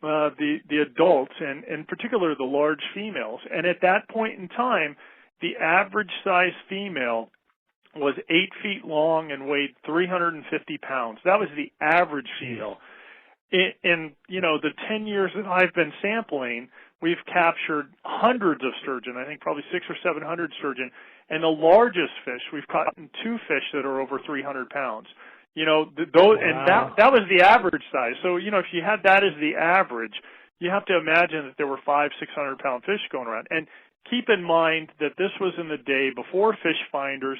Speaker 1: the adults, and in particular the large females. And at that point in time, the average size female was 8 feet long and weighed 350 pounds. That was the average female. In the 10 years that I've been sampling, we've captured hundreds of sturgeon, I think probably 600 or 700 sturgeon, and the largest fish, we've caught 2 fish that are over 300 pounds. And that was the average size. So, if you had that as the average, you have to imagine that there were 500-600 pound fish going around. And keep in mind that this was in the day before fish finders.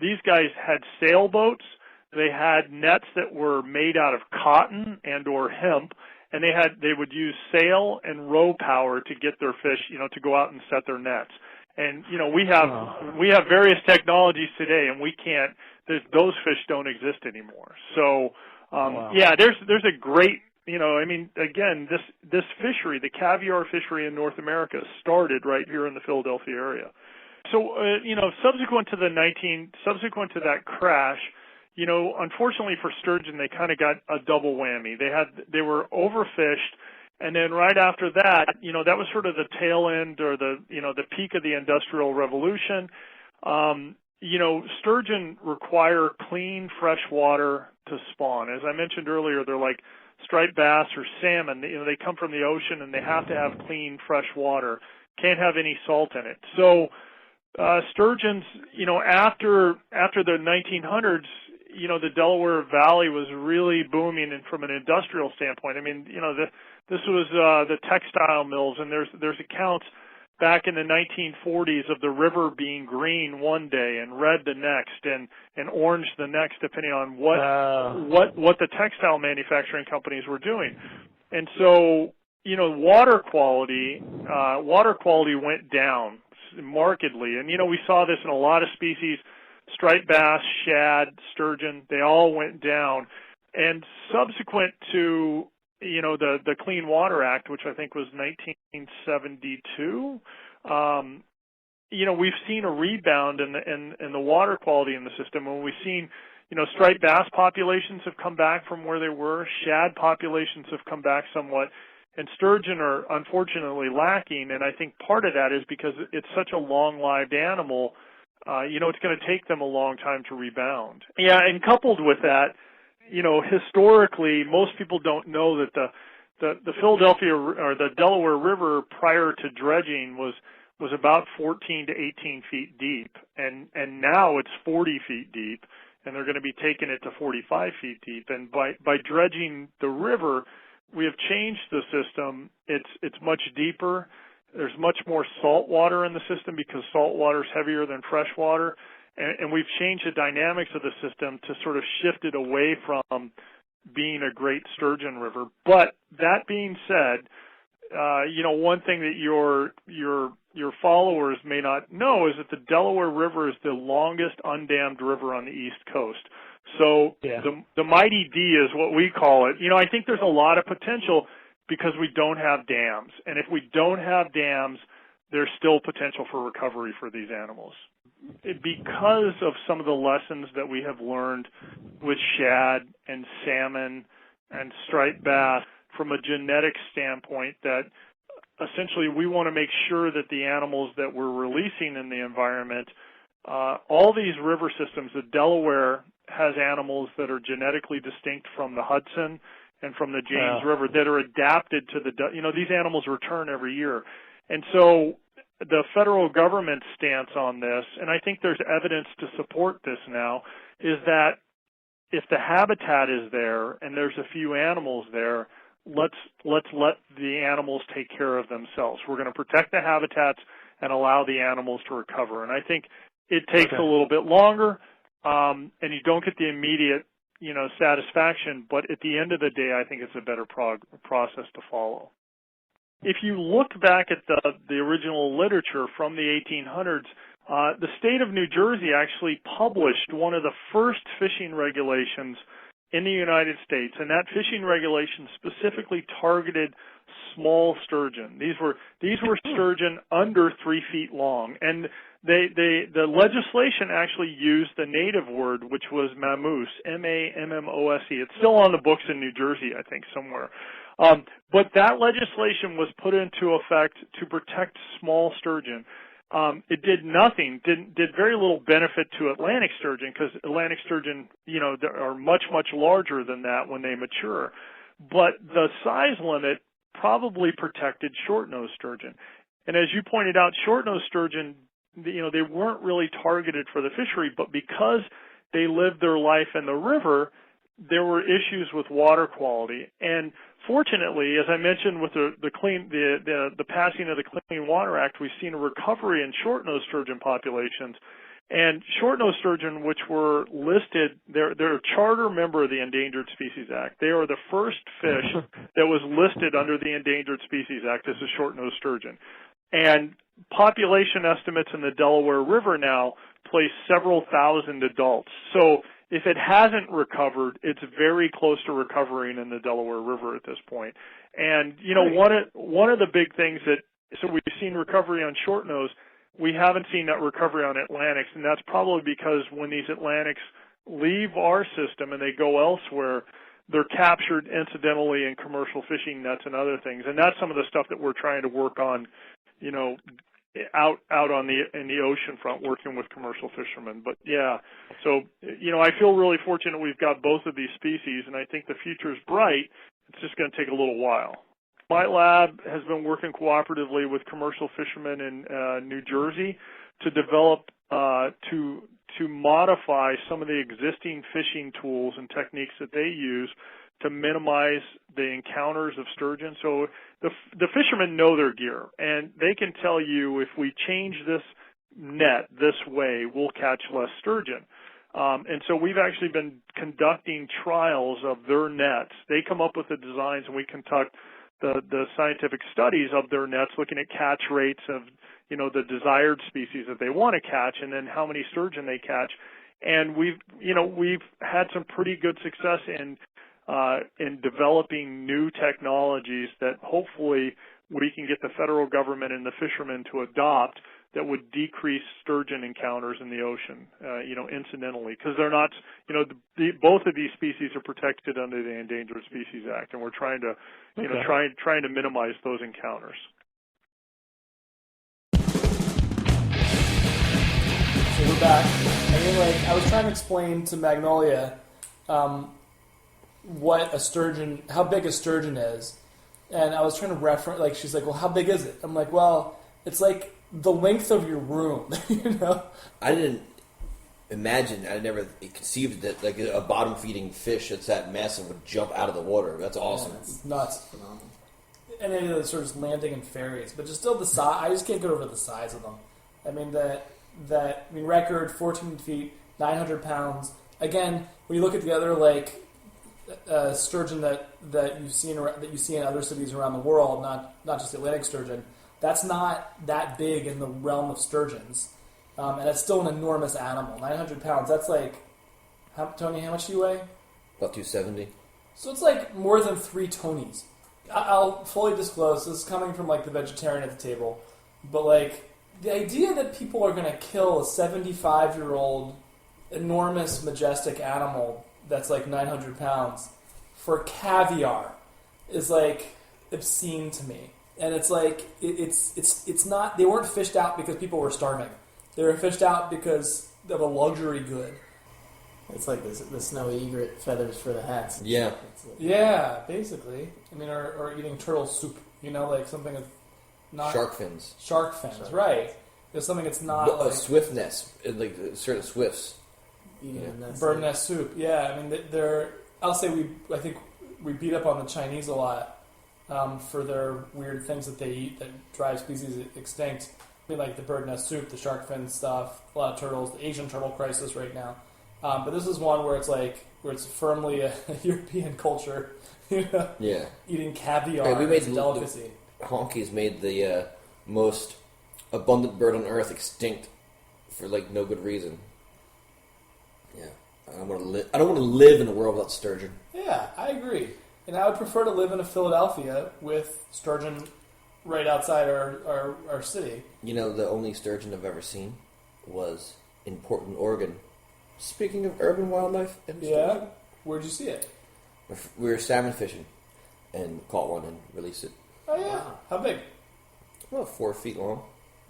Speaker 1: These guys had sailboats. They had nets that were made out of cotton and or hemp, and they would use sail and row power to get their fish, to go out and set their nets. And we have various technologies today, and we can't. Those fish don't exist anymore. So there's a great. Again, this fishery, the caviar fishery in North America, started right here in the Philadelphia area. So subsequent to that crash, unfortunately for sturgeon, they kind of got a double whammy. They were overfished. And then right after that, that was sort of the tail end or the peak of the Industrial Revolution. Sturgeon require clean, fresh water to spawn. As I mentioned earlier, they're like striped bass or salmon. They come from the ocean and they have to have clean, fresh water. Can't have any salt in it. So sturgeons, after the 1900s, the Delaware Valley was really booming, and from an industrial standpoint, this was the textile mills, and there's accounts back in the 1940s of the river being green one day and red the next, and orange the next, depending on what the textile manufacturing companies were doing. And so, water quality went down markedly, and we saw this in a lot of species. Striped bass, shad, sturgeon, they all went down. And subsequent to, the Clean Water Act, which I think was 1972, we've seen a rebound in the water quality in the system. When we've seen, striped bass populations have come back from where they were, shad populations have come back somewhat, and sturgeon are unfortunately lacking. And I think part of that is because it's such a long-lived animal. It's going to take them a long time to rebound. Yeah, and coupled with that, historically, most people don't know that the Philadelphia or the Delaware River prior to dredging was about 14 to 18 feet deep, and now it's 40 feet deep, and they're going to be taking it to 45 feet deep. And by dredging the river, we have changed the system. It's much deeper. There's much more salt water in the system because salt water is heavier than fresh water. And we've changed the dynamics of the system to sort of shift it away from being a great sturgeon river. But that being said, one thing that your followers may not know is that the Delaware River is the longest undammed river on the East Coast. So the mighty D is what we call it. I think there's a lot of potential because we don't have dams. And if we don't have dams, there's still potential for recovery for these animals. Because of some of the lessons that we have learned with shad and salmon and striped bass from a genetic standpoint, that essentially we want to make sure that the animals that we're releasing in the environment, all these river systems, the Delaware has animals that are genetically distinct from the Hudson and from the James River that are adapted to these animals return every year. And so the federal government's stance on this, and I think there's evidence to support this now, is that if the habitat is there and there's a few animals there, let's let the animals take care of themselves. We're going to protect the habitats and allow the animals to recover. And I think it takes a little bit longer, and you don't get the immediate satisfaction, but at the end of the day, I think it's a better process to follow. If you look back at the original literature from the 1800s, the state of New Jersey actually published one of the first fishing regulations in the United States, and that fishing regulation specifically targeted small sturgeon. These were sturgeon under 3 feet long, and the legislation actually used the native word, which was mammoose, M-A-M-M-O-S-E. It's still on the books in New Jersey, I think, somewhere. But that legislation was put into effect to protect small sturgeon. It did nothing, did very little benefit to Atlantic sturgeon, because Atlantic sturgeon, are much, much larger than that when they mature. But the size limit probably protected short-nosed sturgeon. And as you pointed out, short-nosed sturgeon, they weren't really targeted for the fishery, but because they lived their life in the river, there were issues with water quality. And fortunately, as I mentioned with the passing of the Clean Water Act, we've seen a recovery in short-nosed sturgeon populations. And short-nosed sturgeon, which were listed, they're a charter member of the Endangered Species Act. They are the first fish that was listed under the Endangered Species Act as a short-nosed sturgeon. And population estimates in the Delaware River now place several thousand adults. So if it hasn't recovered, it's very close to recovering in the Delaware River at this point. And, one of the big things so we've seen recovery on short-nosed, we haven't seen that recovery on Atlantics, and that's probably because when these Atlantics leave our system and they go elsewhere, they're captured incidentally in commercial fishing nets and other things. And that's some of the stuff that we're trying to work on, out in the ocean front, working with commercial fishermen. But yeah, so I feel really fortunate we've got both of these species, and I think the future is bright. It's just going to take a little while. My lab has been working cooperatively with commercial fishermen in New Jersey to develop to modify some of the existing fishing tools and techniques that they use to minimize the encounters of sturgeon. So the fishermen know their gear, and they can tell you, if we change this net this way, we'll catch less sturgeon. And so we've actually been conducting trials of their nets. They come up with the designs, and we conduct the scientific studies of their nets, looking at catch rates of, the desired species that they want to catch, and then how many sturgeon they catch. And we've had some pretty good success in developing new technologies that hopefully we can get the federal government and the fishermen to adopt, that would decrease sturgeon encounters in the ocean, incidentally, because they're not, both of these species are protected under the Endangered Species Act, and we're trying to, trying to minimize those encounters.
Speaker 4: So we're back. I was trying to explain to Magnolia what a sturgeon, how big a sturgeon is, and I was trying to reference, she's like, well, how big is it? I'm like, well, it's like the length of your room,
Speaker 2: I didn't imagine, I never conceived that a bottom-feeding fish that's that massive would jump out of the water. That's awesome.
Speaker 4: Yeah, it's nuts. Phenomenal. And then they're sort of landing in ferries, but just still the size, I just can't get over the size of them. I mean, record 14 feet, 900 pounds. Again, when you look at the other, sturgeon that you see in other cities around the world, not just Atlantic sturgeon, that's not that big in the realm of sturgeons, and it's still an enormous animal. 900 pounds. That's Tony, how much do you weigh?
Speaker 2: About 270.
Speaker 4: So it's more than 3 Tonys. I'll fully disclose, this is coming from the vegetarian at the table, but the idea that people are going to kill a 75-year-old enormous, majestic animal that's 900 pounds for caviar is obscene to me. And it's it's not, they weren't fished out because people were starving. They were fished out because of a luxury good.
Speaker 5: It's like the snowy egret feathers for the hats.
Speaker 2: Yeah.
Speaker 4: Yeah, basically. I mean, or eating turtle soup, something that's not...
Speaker 2: Shark fins.
Speaker 4: Shark fins, right. There's something that's not
Speaker 2: swift nest, certain swifts.
Speaker 4: Bird nest soup, yeah. I mean, I'll say I think we beat up on the Chinese a lot for their weird things that they eat that drive species extinct. I mean, the bird nest soup, the shark fin stuff, a lot of turtles, the Asian turtle crisis right now. But this is one where it's firmly a European culture,
Speaker 2: Yeah.
Speaker 4: eating caviar as a delicacy.
Speaker 2: Honkies made the most abundant bird on Earth extinct for no good reason. Yeah. I don't want to live in a world without sturgeon.
Speaker 4: Yeah, I agree. And I would prefer to live in a Philadelphia with sturgeon right outside our city.
Speaker 2: You know, the only sturgeon I've ever seen was in Portland, Oregon. Speaking of urban wildlife and
Speaker 4: Yeah?
Speaker 2: sturgeon,
Speaker 4: Where'd you see it?
Speaker 2: we were salmon fishing and caught one and released it.
Speaker 4: Oh, yeah.
Speaker 5: Wow.
Speaker 4: How big?
Speaker 2: Well, 4 feet long.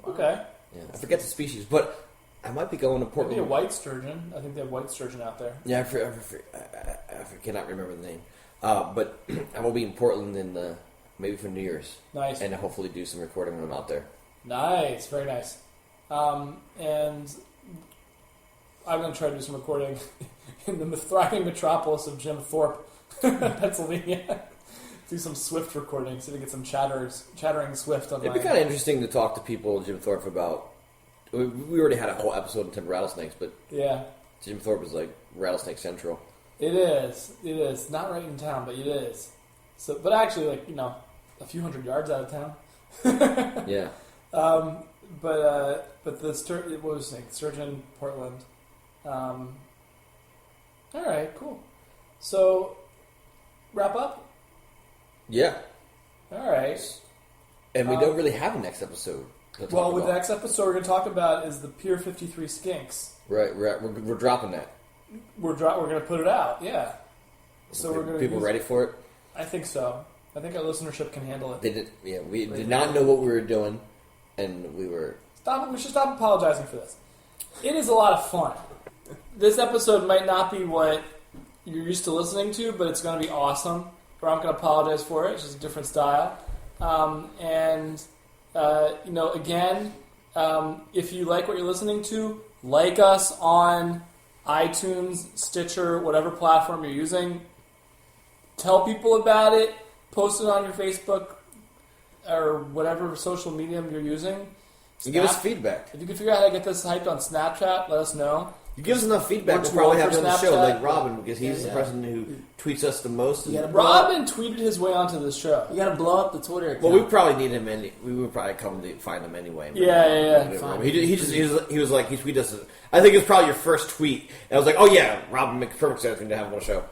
Speaker 4: Okay.
Speaker 2: Yeah, I forget the species, but I might be going to
Speaker 4: Maybe
Speaker 2: Portland.
Speaker 4: a white sturgeon. I think they have white sturgeon out there.
Speaker 2: Yeah, I cannot remember the name. But I will be in Portland in maybe for New Year's,
Speaker 4: Nice.
Speaker 2: and hopefully do some recording when I'm out there.
Speaker 4: Nice. Very nice. And I'm going to try to do some recording in the thriving metropolis of Jim Thorpe, Pennsylvania. Do some Swift recording, so to get some chattering Swift on
Speaker 2: It'd be kind of interesting to talk to people, Jim Thorpe, about. We already had a whole episode on timber rattlesnakes, but
Speaker 4: Yeah.
Speaker 2: Jim Thorpe is like rattlesnake central.
Speaker 4: It is. It is. Not right in town, but it is. So, but actually, like, a few hundred yards out of town.
Speaker 2: Yeah.
Speaker 4: But what was I saying? Sturgeon, Portland. All right, cool. So, wrap up?
Speaker 2: Yeah.
Speaker 4: All right.
Speaker 2: And we don't really have a next episode. to talk
Speaker 4: Well, with the
Speaker 2: about.
Speaker 4: next episode we're going to talk about is the Pier 53 Skinks.
Speaker 2: Right, we're dropping that.
Speaker 4: We're going to put it out, yeah. So we're going to
Speaker 2: People ready for it?
Speaker 4: I think so. I think our listenership can handle it.
Speaker 2: They did. Yeah, we did not know what we were doing, and we were.
Speaker 4: We should stop apologizing for this. It is a lot of fun. This episode might not be what you're used to listening to, but it's going to be awesome. Or I'm going to apologize for it. It's just a different style. Again, if you like what you're listening to, like us on iTunes, Stitcher, whatever platform you're using. Tell people about it. Post it on your Facebook or whatever social medium you're using.
Speaker 2: You give us feedback.
Speaker 4: If you can figure out how to get this hyped on Snapchat, let us know.
Speaker 2: You give us enough feedback,
Speaker 4: We're
Speaker 2: we'll probably
Speaker 4: too
Speaker 2: have you
Speaker 4: old
Speaker 2: on the
Speaker 4: for
Speaker 2: show,
Speaker 4: Snapchat.
Speaker 2: like Robin, because he's the person who tweets us the most.
Speaker 5: You gotta
Speaker 4: Robin tweeted his way onto the show.
Speaker 5: You gotta blow up the Twitter account.
Speaker 2: Well, we probably need him. We would probably come to find him anyway.
Speaker 4: Yeah.
Speaker 5: Fine.
Speaker 2: He was like he tweeted us. I think it was probably your first tweet. And I was like, oh yeah, Robin makes perfect sense to have him on the show.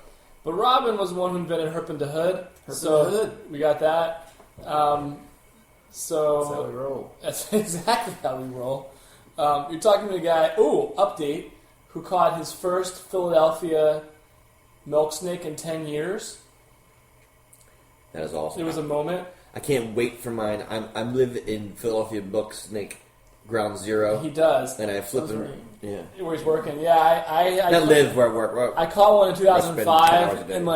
Speaker 4: But Robin was the one who invented Herpin' to Hood.
Speaker 5: Herpin' to Hood.
Speaker 4: We got that.
Speaker 5: That's how we roll.
Speaker 4: That's exactly how we roll. You're talking to a guy, update, who caught his first Philadelphia milk snake in 10 years.
Speaker 2: That is awesome.
Speaker 4: It was a moment.
Speaker 2: I can't wait for mine. I live in Philadelphia Milk Snake Ground Zero.
Speaker 4: He does.
Speaker 2: And I flip
Speaker 5: Sounds
Speaker 2: him.
Speaker 5: right.
Speaker 2: Yeah.
Speaker 4: Where he's working. Yeah, I
Speaker 2: Not live where I work.
Speaker 4: I caught one in
Speaker 2: I spend 10 hours a
Speaker 4: 2005,
Speaker 2: day.
Speaker 4: and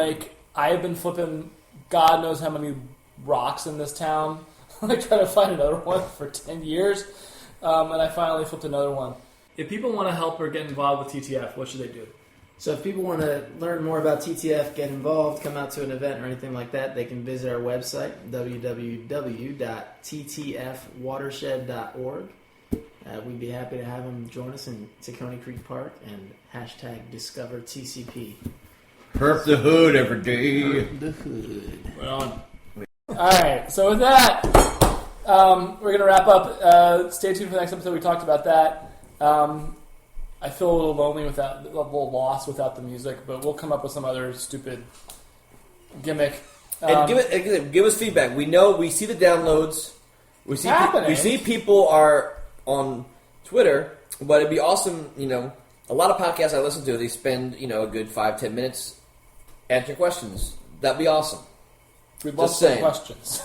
Speaker 4: I have been flipping God knows how many rocks in this town. I tried to find another one for 10 years, and I finally flipped another one. If people want to help or get involved with TTF, what should they do?
Speaker 5: So if people want to learn more about TTF, get involved, come out to an event or anything like that, they can visit our website, www.ttfwatershed.org. We'd be happy to have them join us in Tacony Creek Park and #DiscoverTCP.
Speaker 2: Herp the hood every day.
Speaker 5: The hood.
Speaker 4: Right on. All right, so with that, we're going to wrap up. Stay tuned for the next episode. We talked about that. I feel a little lonely a little lost without the music, but we'll come up with some other stupid gimmick.
Speaker 2: And give us feedback. We see the downloads. We see
Speaker 4: happening.
Speaker 2: People are on Twitter, but it'd be awesome. A lot of podcasts I listen to, they spend a good 5-10 minutes answering questions. That'd be awesome.
Speaker 4: We'd love
Speaker 2: Just
Speaker 4: some
Speaker 2: saying.
Speaker 4: questions.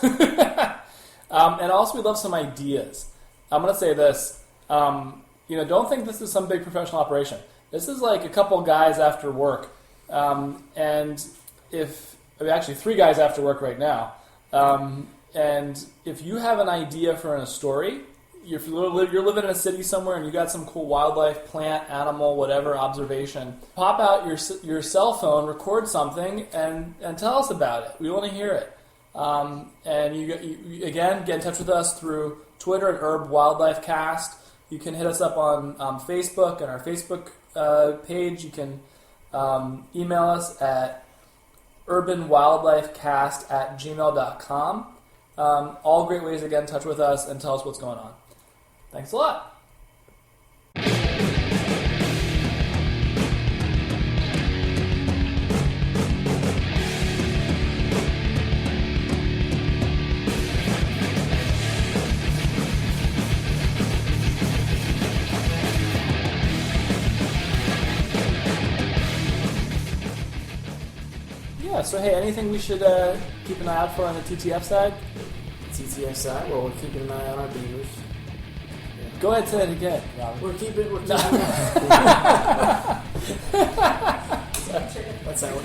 Speaker 4: And also we'd love some ideas. I'm going to say this. Don't think this is some big professional operation. This is like a couple guys after work. Actually 3 guys after work right now. And if you have an idea for a story, if you're living in a city somewhere and you got some cool wildlife, plant, animal, whatever observation, pop out your cell phone, record something, and tell us about it. We want to hear it. And you again, get in touch with us through Twitter at Herb Wildlife Cast. You can hit us up on Facebook and our Facebook page. You can email us at urbanwildlifecast@gmail.com. All great ways to get in touch with us and tell us what's going on. Thanks a lot. Yeah. So hey, anything we should keep an eye out for on the TTF side?
Speaker 5: TTF side. Well, we're keeping an eye on our beavers.
Speaker 4: Go ahead, say it again, Robert.
Speaker 5: We're keeping. That's how